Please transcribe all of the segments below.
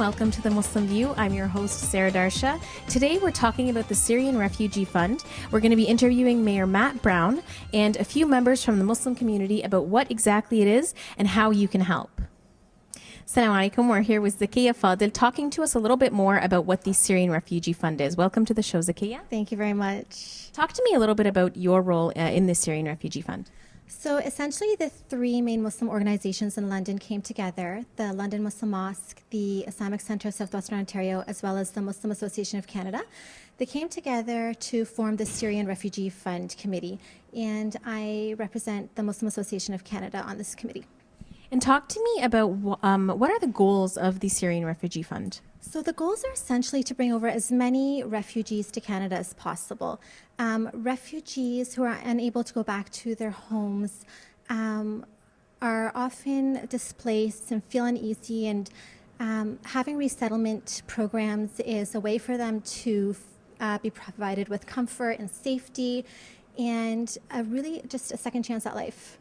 welcome to the Muslim View. I'm your host, Sarah Darsha. Today we're talking about the Syrian Refugee Fund. We're going to be interviewing Mayor Matt Brown and a few members from the Muslim community about what exactly it is and how you can help. Assalamu alaikum. We're here with Zakiya Fadil talking to us a little bit more about what the Syrian Refugee Fund is. Welcome to the show, Zakiya. Thank you very much. Talk to me a little bit about your role in the Syrian Refugee Fund. So essentially the three main Muslim organizations in London came together, the London Muslim Mosque, the Islamic Centre of Southwestern Ontario, as well as the Muslim Association of Canada. They came together to form the Syrian Refugee Fund Committee, and I represent the Muslim Association of Canada on this committee. And talk to me about what are the goals of the Syrian Refugee Fund? So the goals are essentially to bring over as many refugees to Canada as possible. Refugees who are unable to go back to their homes are often displaced and feel uneasy, and having resettlement programs is a way for them to be provided with comfort and safety and really just a second chance at life.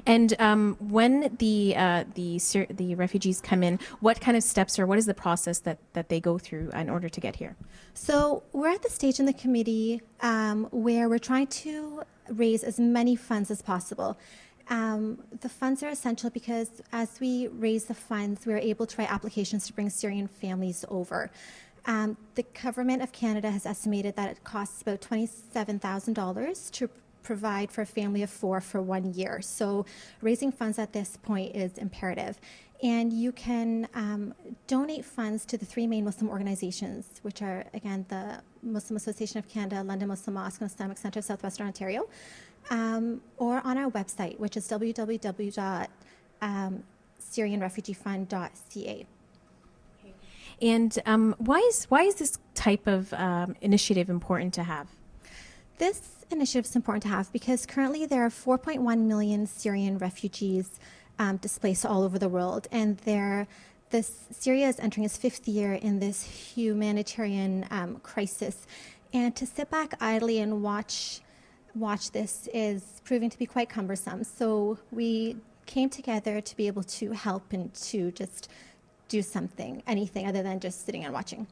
And when the refugees come in, what kind of steps or what is the process that they go through in order to get here? So we're at the stage in the committee where we're trying to raise as many funds as possible. The funds are essential because as we raise the funds, we're able to write applications to bring Syrian families over. The government of Canada has estimated that it costs about $27,000 to provide for a family of 4 for 1 year. So raising funds at this point is imperative. And you can donate funds to the three main Muslim organizations, which are, again, the Muslim Association of Canada, London Muslim Mosque, and Islamic Centre of Southwestern Ontario, or on our website, which is www.syrianrefugeefund.ca. And why is this type of initiative important to have? This initiative is important to have because currently there are 4.1 million Syrian refugees displaced all over the world, and Syria is entering its 5th year in this humanitarian crisis. And to sit back idly and watch this is proving to be quite cumbersome. So we came together to be able to help and to just do something, anything other than just sitting and watching.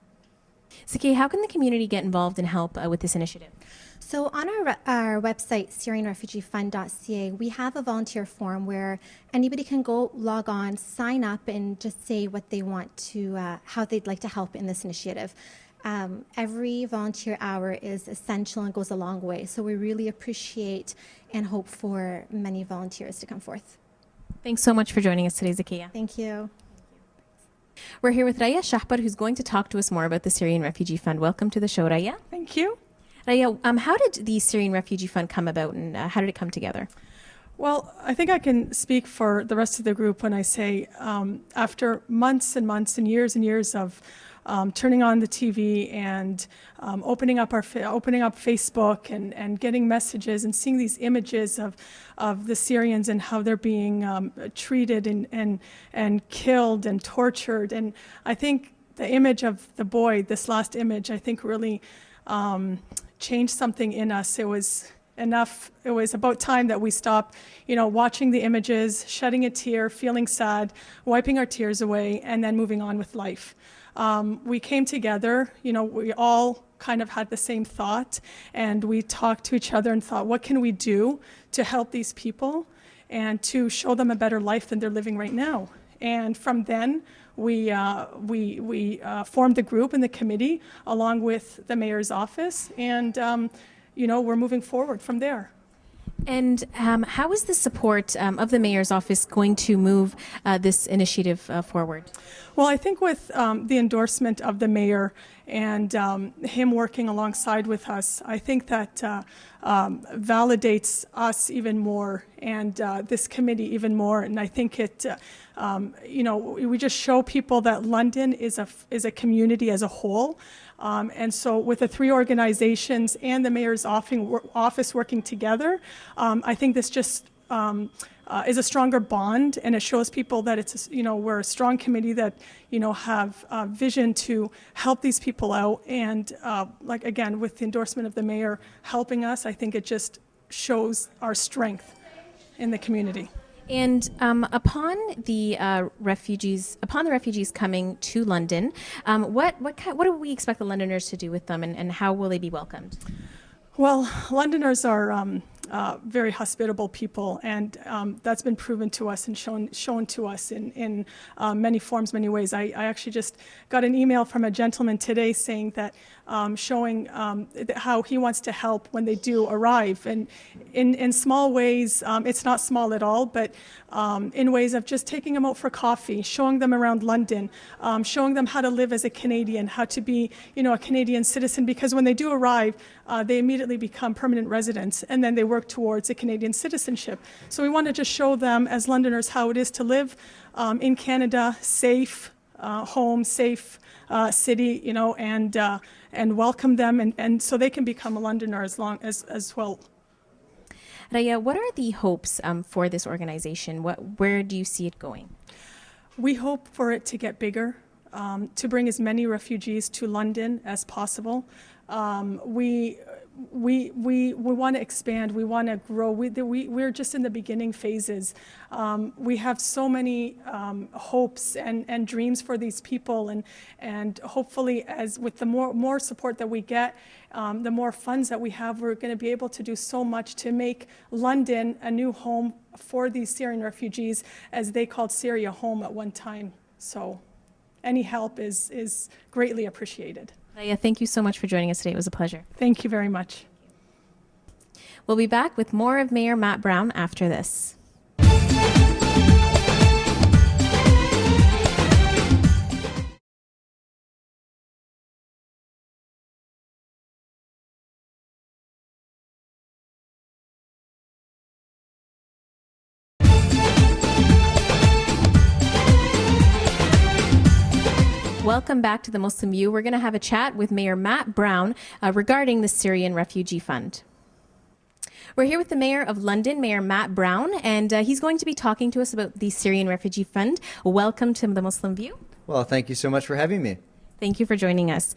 Zakiya, how can the community get involved and help with this initiative? So on our website, SyrianRefugeeFund.ca, we have a volunteer form where anybody can go log on, sign up, and just say what they want to, how they'd like to help in this initiative. Every volunteer hour is essential and goes a long way. So we really appreciate and hope for many volunteers to come forth. Thanks so much for joining us today, Zakiya. Thank you. We're here with Raya Shahbar, who's going to talk to us more about the Syrian Refugee Fund. Welcome to the show, Raya. Thank you. Raya, how did the Syrian Refugee Fund come about, and how did it come together? Well, I think I can speak for the rest of the group when I say after months and months and years of turning on the TV and opening up Facebook and getting messages and seeing these images of the Syrians and how they're being treated and killed and tortured. And I think the image of the boy, this last image, I think really changed something in us. It was enough. It was about time that we stopped, watching the images, shedding a tear, feeling sad, wiping our tears away, and then moving on with life. We came together, we all kind of had the same thought, and we talked to each other and thought, what can we do to help these people and to show them a better life than they're living right now? And from then, we formed the group and the committee along with the mayor's office, and we're moving forward from there. And how is the support of the mayor's office going to move this initiative forward? Well, I think with the endorsement of the mayor and him working alongside with us, I think that validates us even more and this committee even more. And I think it, we just show people that London is a community as a whole. And so with the three organizations and the mayor's office working together, I think this just is a stronger bond, and it shows people that it's, we're a strong committee that, have vision to help these people out. And again, with the endorsement of the mayor helping us, I think it just shows our strength in the community. And upon the refugees coming to London, what do we expect the Londoners to do with them, and how will they be welcomed? Well, Londoners are very hospitable people, and that's been proven to us and shown to us in many forms, many ways. I actually just got an email from a gentleman today saying that showing how he wants to help when they do arrive, and in small ways. It's not small at all, but in ways of just taking them out for coffee, showing them around London, showing them how to live as a Canadian, how to be, a Canadian citizen. Because when they do arrive, they immediately become permanent residents, and then they work towards a Canadian citizenship. So we want to just show them as Londoners how it is to live in Canada, safe home, safe city, and welcome them, and so they can become a Londoner as well. Raya, what are the hopes for this organization? Where do you see it going? We hope for it to get bigger, to bring as many refugees to London as possible. We want to expand. We want to grow. We're just in the beginning phases. We have so many hopes and dreams for these people, and hopefully, as with the more support that we get, the more funds that we have, we're going to be able to do so much to make London a new home for these Syrian refugees, as they called Syria home at one time. So, any help is greatly appreciated. Raya, thank you so much for joining us today. It was a pleasure. Thank you very much. We'll be back with more of Mayor Matt Brown after this. Welcome back to the Muslim View. We're going to have a chat with Mayor Matt Brown regarding the Syrian Refugee Fund. We're here with the Mayor of London, Mayor Matt Brown, and he's going to be talking to us about the Syrian Refugee Fund. Welcome to the Muslim View. Well, thank you so much for having me. Thank you for joining us.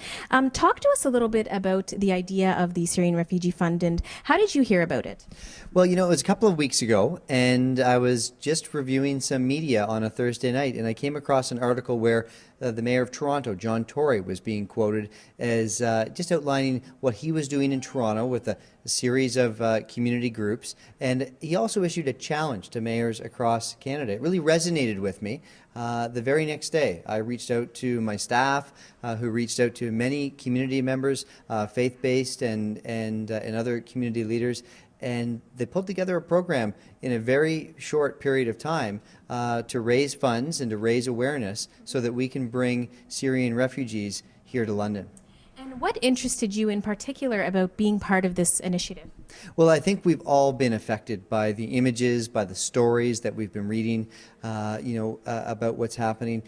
Talk to us a little bit about the idea of the Syrian Refugee Fund, and how did you hear about it? Well, it was a couple of weeks ago, and I was just reviewing some media on a Thursday night, and I came across an article where the Mayor of Toronto, John Tory, was being quoted as just outlining what he was doing in Toronto with a series of community groups, and he also issued a challenge to mayors across Canada. It really resonated with me. The very next day, I reached out to my staff, who reached out to many community members, faith-based and other community leaders, and they pulled together a program in a very short period of time to raise funds and to raise awareness so that we can bring Syrian refugees here to London. And what interested you in particular about being part of this initiative? Well, I think we've all been affected by the images, by the stories that we've been reading, about what's happening.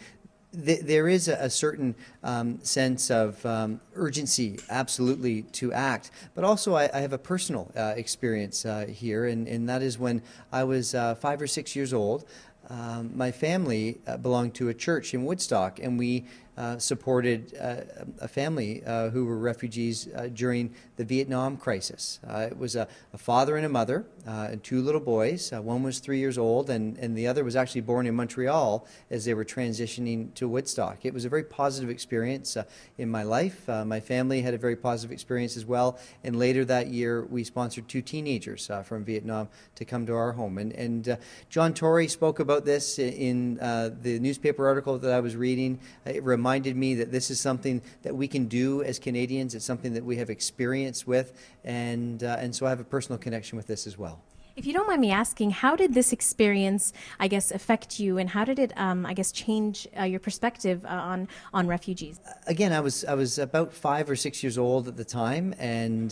There is a certain sense of urgency, absolutely, to act. But also I have a personal experience here, and that is when I was 5 or 6 years old. My family belonged to a church in Woodstock, and we supported a family who were refugees during the Vietnam crisis. It was a father and a mother and 2 little boys. One was 3 years old, and the other was actually born in Montreal as they were transitioning to Woodstock. It was a very positive experience in my life. My family had a very positive experience as well, and later that year we sponsored 2 teenagers from Vietnam to come to our home. And John Tory spoke about this in the newspaper article that I was reading. It reminded me that this is something that we can do as Canadians. It's something that we have experience with, and so I have a personal connection with this as well. If you don't mind me asking, how did this experience, affect you, and how did it, change your perspective on refugees? Again, I was about 5 or 6 years old at the time, and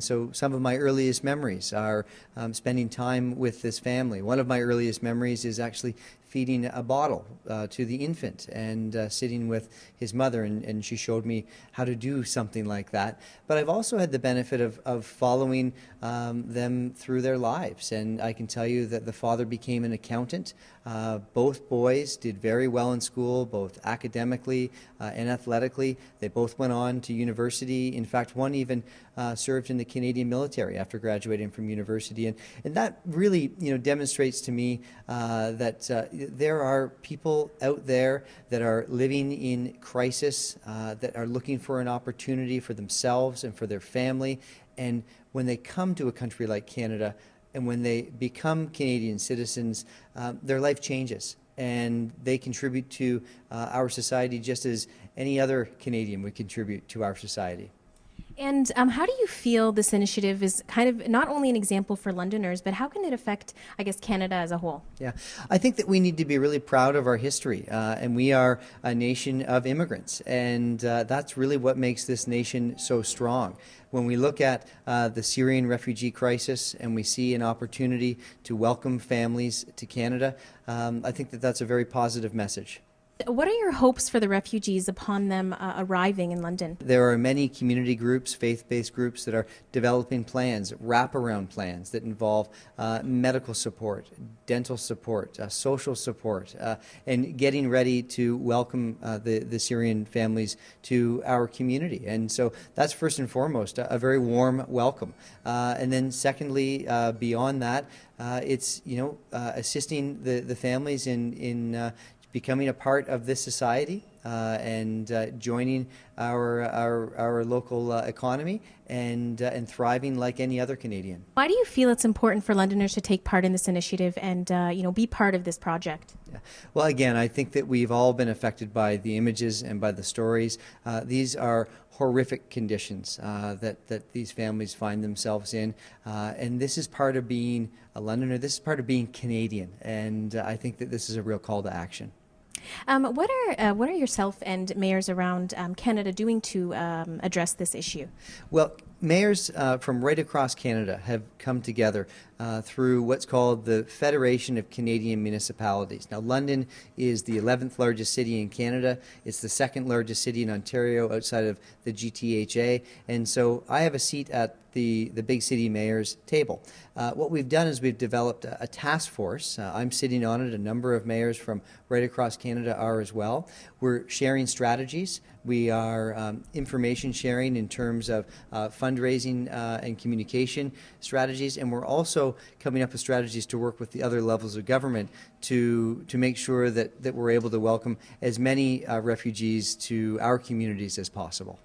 so some of my earliest memories are spending time with this family. One of my earliest memories is actually feeding a bottle to the infant and sitting with his mother, and she showed me how to do something like that. But I've also had the benefit of following them through their lives, and I can tell you that the father became an accountant. Both boys did very well in school, both academically and athletically. They both went on to university. In fact, one even served in the Canadian military after graduating from university, and that really demonstrates to me that there are people out there that are living in crisis, that are looking for an opportunity for themselves and for their family, and when they come to a country like Canada and when they become Canadian citizens, their life changes and they contribute to our society just as any other Canadian would contribute to our society. And how do you feel this initiative is kind of not only an example for Londoners, but how can it affect, I guess, Canada as a whole? Yeah, I think that we need to be really proud of our history, and we are a nation of immigrants, and that's really what makes this nation so strong. When we look at the Syrian refugee crisis and we see an opportunity to welcome families to Canada, I think that that's a very positive message. What are your hopes for the refugees upon them arriving in London? There are many community groups, faith-based groups that are developing plans, wraparound plans that involve medical support, dental support, social support, and getting ready to welcome the Syrian families to our community. And so that's first and foremost a very warm welcome. And then secondly, beyond that, it's assisting the families in becoming a part of this society and joining our local economy and thriving like any other Canadian. Why do you feel it's important for Londoners to take part in this initiative and be part of this project? Yeah. Well, again, I think that we've all been affected by the images and by the stories. These are horrific conditions that these families find themselves in, and this is part of being a Londoner. This is part of being Canadian, and I think that this is a real call to action. What are yourself and mayors around Canada doing to address this issue? Well, mayors from right across Canada have come together through what's called the Federation of Canadian Municipalities. Now, London is the 11th largest city in Canada. It's the second largest city in Ontario outside of the GTHA. And so I have a seat at the big city mayor's table. What we've done is we've developed a task force. I'm sitting on it. A number of mayors from right across Canada are as well. We're sharing strategies. We are information sharing in terms of fundraising and communication strategies, and we're also coming up with strategies to work with the other levels of government to make sure that we're able to welcome as many refugees to our communities as possible.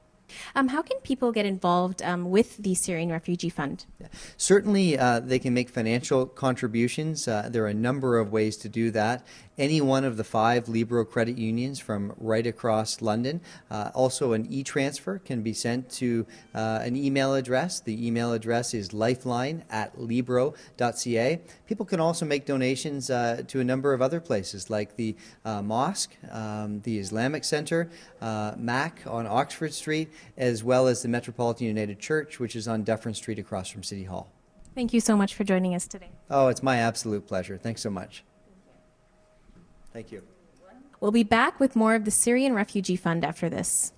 How can people get involved with the Syrian Refugee Fund? Yeah. Certainly, they can make financial contributions. There are a number of ways to do that. Any one of the 5 Libro credit unions from right across London. Also, an e-transfer can be sent to an email address. The email address is lifeline@libro.ca. People can also make donations to a number of other places like the mosque, the Islamic Center, MAC on Oxford Street, as well as the Metropolitan United Church, which is on Dufferin Street across from City Hall. Thank you so much for joining us today. Oh, it's my absolute pleasure. Thanks so much. Thank you. We'll be back with more of the Syrian Refugee Fund after this.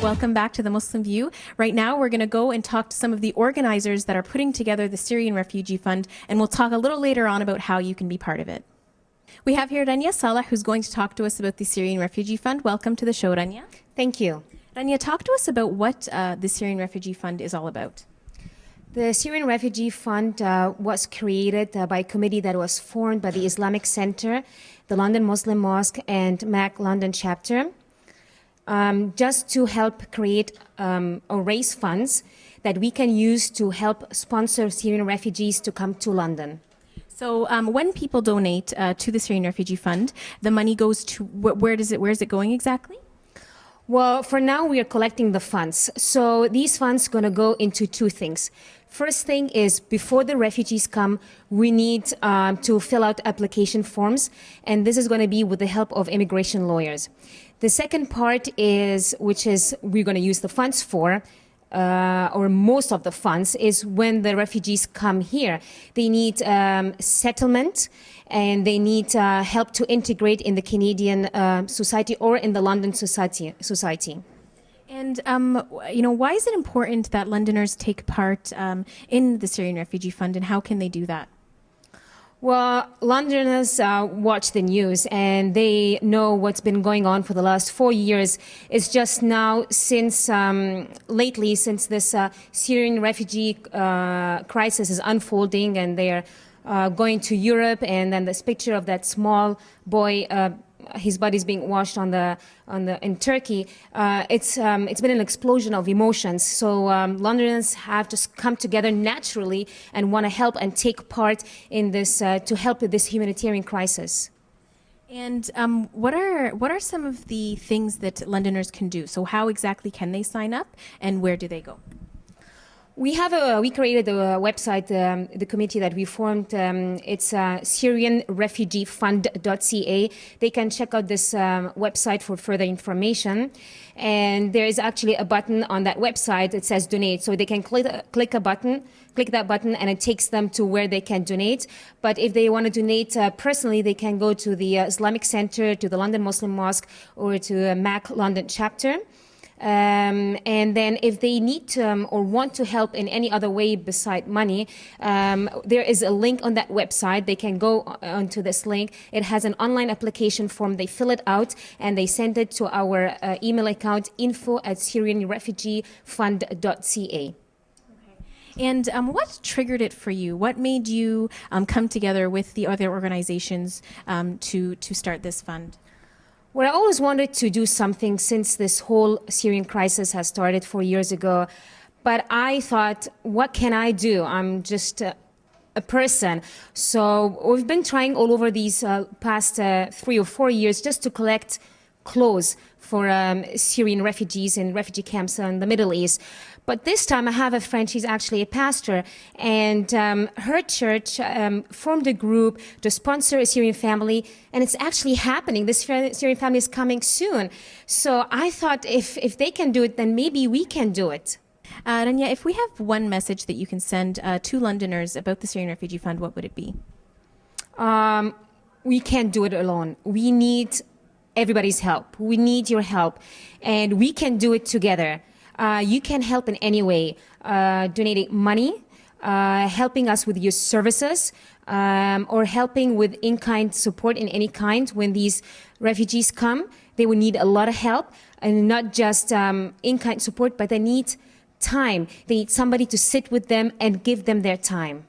Welcome back to the Muslim View. Right now, we're going to go and talk to some of the organizers that are putting together the Syrian Refugee Fund, and we'll talk a little later on about how you can be part of it. We have here Rania Salah, who's going to talk to us about the Syrian Refugee Fund. Welcome to the show, Rania. Thank you. Rania, talk to us about what the Syrian Refugee Fund is all about. The Syrian Refugee Fund was created by a committee that was formed by the Islamic Center, the London Muslim Mosque, and MAC London chapter. Just to help create or raise funds that we can use to help sponsor Syrian refugees to come to London. So when people donate to the Syrian Refugee Fund, the money goes to where is it going exactly? Well, for now, we are collecting the funds. So these funds are going to go into two things. First thing is, before the refugees come, we need to fill out application forms, and this is going to be with the help of immigration lawyers. The second part is, which is we're going to use the funds for, or most of the funds, is when the refugees come here. They need settlement, and they need help to integrate in the Canadian society or in the London society. And, why is it important that Londoners take part in the Syrian Refugee Fund, and how can they do that? Well, Londoners watch the news and they know what's been going on for the last 4 years. It's just now, since lately, since this Syrian refugee crisis is unfolding, and they're going to Europe, and then this picture of that small boy, his body's being washed in Turkey. It's been an explosion of emotions. So Londoners have just come together naturally and want to help and take part in this to help with this humanitarian crisis. And what are some of the things that Londoners can do? So how exactly can they sign up, and where do they go? We created a website, the committee that we formed. It's SyrianRefugeeFund.ca. They can check out this website for further information. And there is actually a button on that website that says donate. So they can click that button, and it takes them to where they can donate. But if they want to donate personally, they can go to the Islamic Center, to the London Muslim Mosque, or to MAC London chapter. And then if they need to, or want to help in any other way beside money, there is a link on that website. They can go onto this link. It has an online application form. They fill it out and they send it to our email account, info@SyrianRefugeeFund.ca. And what triggered it for you? What made you come together with the other organizations to start this fund? Well, I always wanted to do something since this whole Syrian crisis has started 4 years ago. But I thought, what can I do? I'm just a person. So we've been trying all over these past 3 or 4 years just to collect clothes for Syrian refugees in refugee camps in the Middle East. But this time I have a friend, she's actually a pastor, and her church formed a group to sponsor a Syrian family, and it's actually happening. This Syrian family is coming soon. So I thought if they can do it, then maybe we can do it. Rania, if we have one message that you can send to Londoners about the Syrian Refugee Fund, what would it be? We can't do it alone. We need everybody's help. We need your help, and we can do it together. You can help in any way, donating money, helping us with your services, or helping with in-kind support in any kind. When these refugees come, they will need a lot of help, and not just in-kind support, but they need time. They need somebody to sit with them and give them their time.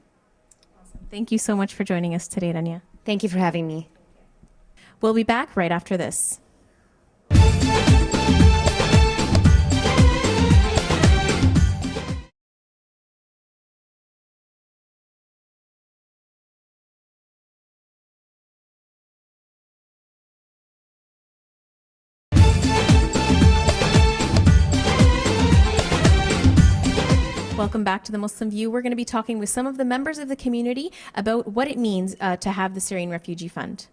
Awesome. Thank you so much for joining us today, Rania. Thank you for having me. We'll be back right after this. Welcome back to the Muslim View. We're going to be talking with some of the members of the community about what it means to have the Syrian Refugee Fund.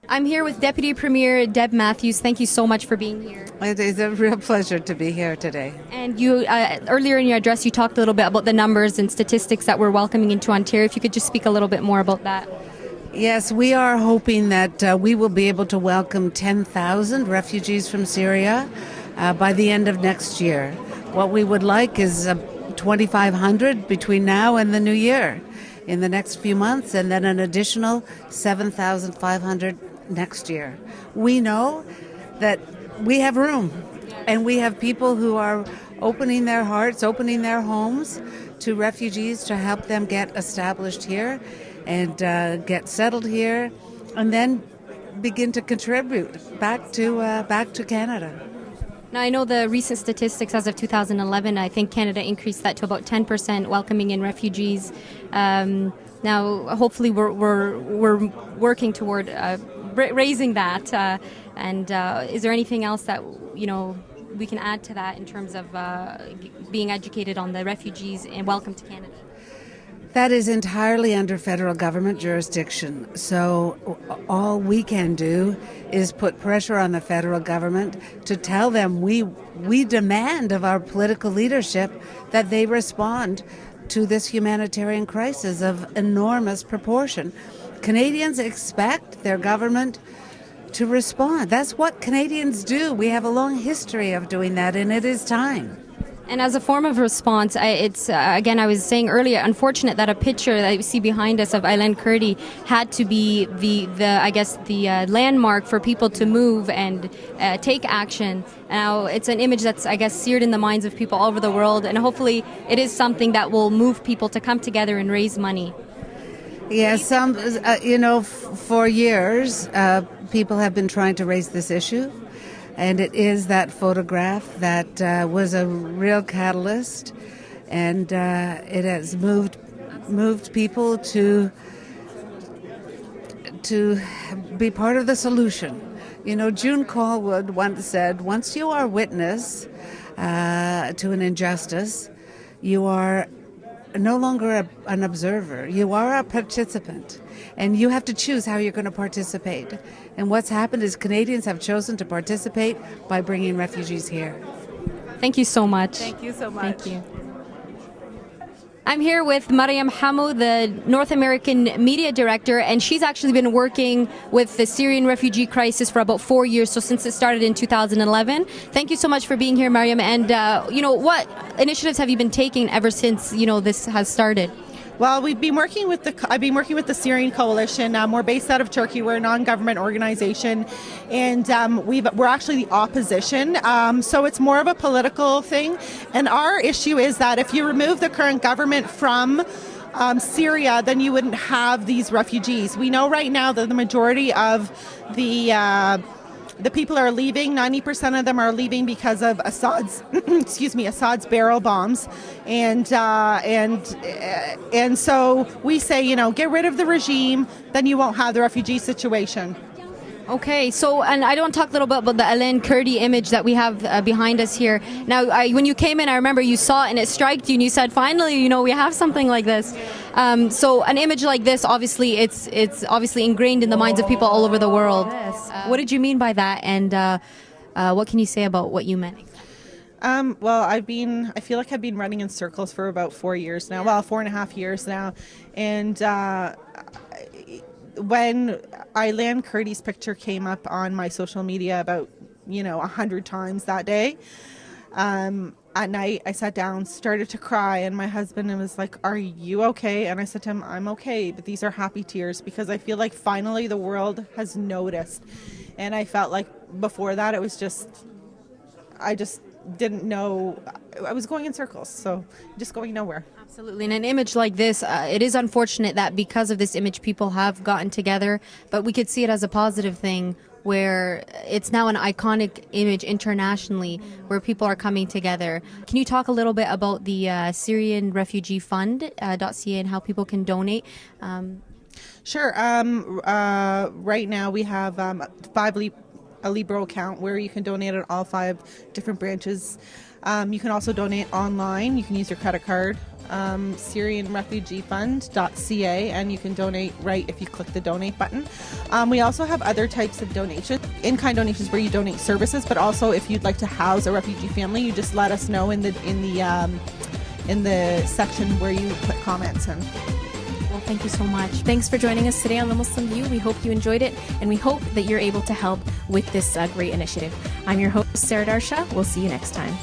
I'm here with Deputy Premier Deb Matthews. Thank you so much for being here. It is a real pleasure to be here today. And you, earlier in your address, you talked a little bit about the numbers and statistics that we're welcoming into Ontario. If you could just speak a little bit more about that. Yes, we are hoping that we will be able to welcome 10,000 refugees from Syria by the end of next year. What we would like is 2,500 between now and the new year in the next few months, and then an additional 7,500 next year. We know that we have room, and we have people who are opening their hearts, opening their homes to refugees to help them get established here and get settled here, and then begin to contribute back to Canada. Now, I know the recent statistics as of 2011, I think Canada increased that to about 10% welcoming in refugees. Now, hopefully we're working toward raising that. And is there anything else that, we can add to that in terms of being educated on the refugees and welcome to Canada? That is entirely under federal government jurisdiction. So all we can do is put pressure on the federal government to tell them we demand of our political leadership that they respond to this humanitarian crisis of enormous proportion. Canadians expect their government to respond. That's what Canadians do. We have a long history of doing that, and it is time. And as a form of response, it's again, I was saying earlier, unfortunate that a picture that you see behind us of Eileen Kurdi had to be the landmark for people to move and take action. Now, it's an image that's, I guess, seared in the minds of people all over the world, and hopefully it is something that will move people to come together and raise money. Yes, for years, people have been trying to raise this issue. And it is that photograph that was a real catalyst, and it has moved people to be part of the solution. You know, June Callwood once said, once you are witness to an injustice, you are no longer an observer. You are a participant, and you have to choose how you're going to participate. And what's happened is Canadians have chosen to participate by bringing refugees here. Thank you so much. Thank you so much. Thank you. I'm here with Mariam Hamou, the North American Media Director, and she's actually been working with the Syrian refugee crisis for about 4 years, so since it started in 2011. Thank you so much for being here, Mariam. And, what initiatives have you been taking ever since, this has started? Well, I've been working with the Syrian Coalition. We're based out of Turkey. We're a non-government organization, and we're actually the opposition. So it's more of a political thing. And our issue is that if you remove the current government from Syria, then you wouldn't have these refugees. We know right now that the majority of the people are leaving. 90% of them are leaving because of Assad's, Assad's barrel bombs, and so we say, get rid of the regime, then you won't have the refugee situation. Okay, so, and I want to talk a little bit about the Eileen Kurdi image that we have behind us here. Now, when you came in, I remember you saw it and it struck you and you said, finally, we have something like this. So an image like this, obviously, it's obviously ingrained in the minds of people all over the world. What did you mean by that, and what can you say about what you meant? Well, I feel like I've been running in circles for about 4 years now. Well, 4.5 years now. And when Eileen Kurdi's picture came up on my social media about, 100 times that day, at night I sat down, started to cry, and my husband was like, "Are you okay?" And I said to him, "I'm okay, but these are happy tears because I feel like finally the world has noticed." And I felt like before that it was I just didn't know. I was going in circles, so just going nowhere. Absolutely. And an image like this, it is unfortunate that because of this image people have gotten together, but we could see it as a positive thing where it's now an iconic image internationally where people are coming together. Can you talk a little bit about the Syrian Refugee Fund .ca and how people can donate? Sure. Right now we have a Libro account where you can donate at all 5 different branches. You can also donate online. You can use your credit card, Syrian Refugee Fund.ca, and you can donate right if you click the donate button. We also have other types of donations, in-kind donations where you donate services, but also if you'd like to house a refugee family, you just let us know in the section where you put comments in. Well, thank you so much. Thanks for joining us today on The Muslim View. We hope you enjoyed it, and we hope that you're able to help with this great initiative. I'm your host, Sarah Darsha. We'll see you next time.